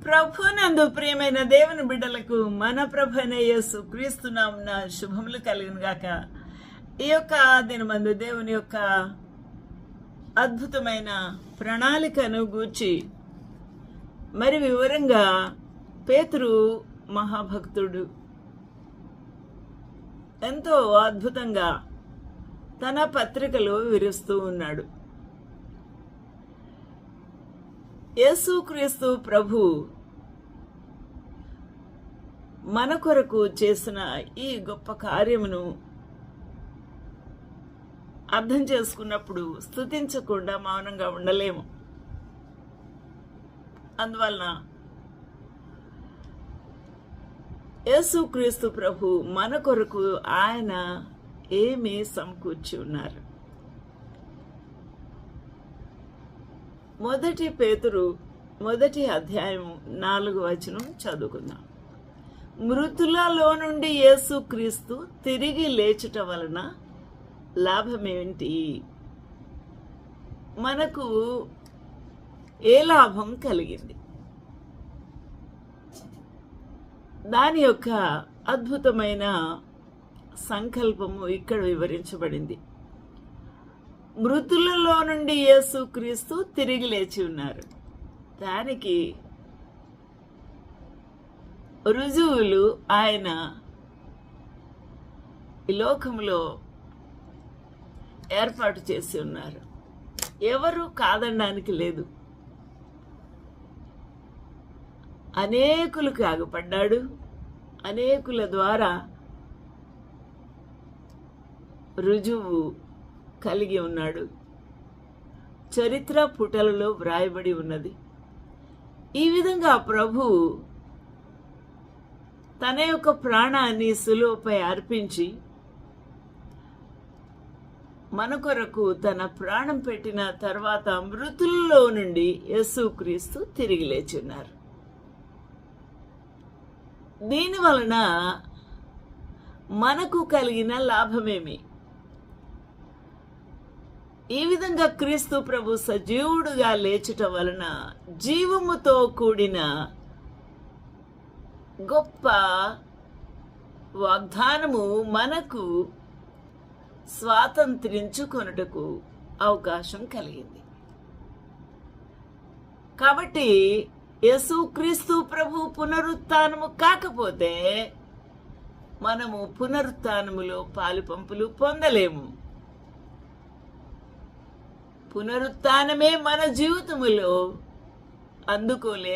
ప్రభునందు ప్రియమైన దేవుని బిడ్డలకు మన ప్రభువైన యేసు క్రీస్తు నామమున శుభములు కలుగును గాక. ఈ యొక్క దినమందు దేవుని యొక్క అద్భుతమైన ప్రణాళికను గూర్చి మరి వివరంగా పేతురు మహాభక్తుడు ఎంతో అద్భుతంగా తన పత్రికలో వివరిస్తూ ఉన్నాడు. యేసుక్రీస్తు ప్రభు మన కొరకు చేసిన ఈ గొప్ప కార్యమును అర్థం చేసుకున్నప్పుడు స్తుతించకుండా మౌనంగా ఉండలేము. అందువలన యేసుక్రీస్తు ప్రభు మన కొరకు ఆయన ఏమి సమకూర్చి ఉన్నారు. మొదటి పేతురు 1 అధ్యాయం 4 వచనం చదువుకుందాం. మృతులలో నుండి యేసుక్రీస్తు తిరిగి లేచుట వలన లాభమేంటి? మనకు ఏ లాభం కలిగింది? దాని యొక్క అద్భుతమైన సంకల్పము ఇక్కడ వివరించబడింది. మృతులలో నుండి యేసుక్రీస్తు తిరిగి లేచి ఉన్నారు. దానికి రుజువులు ఆయన ఈ లోకంలో ఏర్పాటు చేసి ఉన్నారు. ఎవరు కాదనడానికి లేదు. అనేకులకు ఆగపడ్డాడు. అనేకుల ద్వారా రుజువు కలిగి ఉన్నాడు. చరిత్ర పుటలలో వ్రాయబడి ఉన్నది. ఈ విధంగా ప్రభు తన యొక్క ప్రాణాన్ని శిలువపై అర్పించి మన కొరకు తన ప్రాణం పెట్టిన తర్వాత మృతుల్లో నుండి యేసుక్రీస్తు తిరిగి లేచున్నారు. దీని వలన మనకు కలిగిన లాభమేమి? ఈ విధంగా క్రీస్తు ప్రభు సజీవుడుగా లేచుట వలన జీవముతో కూడిన గొప్ప వాగ్దానము మనకు స్వాతంత్రించుకొనుటకు అవకాశం కలిగింది. కాబట్టి యేసుక్రీస్తు ప్రభు పునరుత్థానము కాకపోతే మనము పునరుత్థానములో పాలుపంపులు పొందలేము. పునరుత్థానమే మన జీవితములో అందుకోలే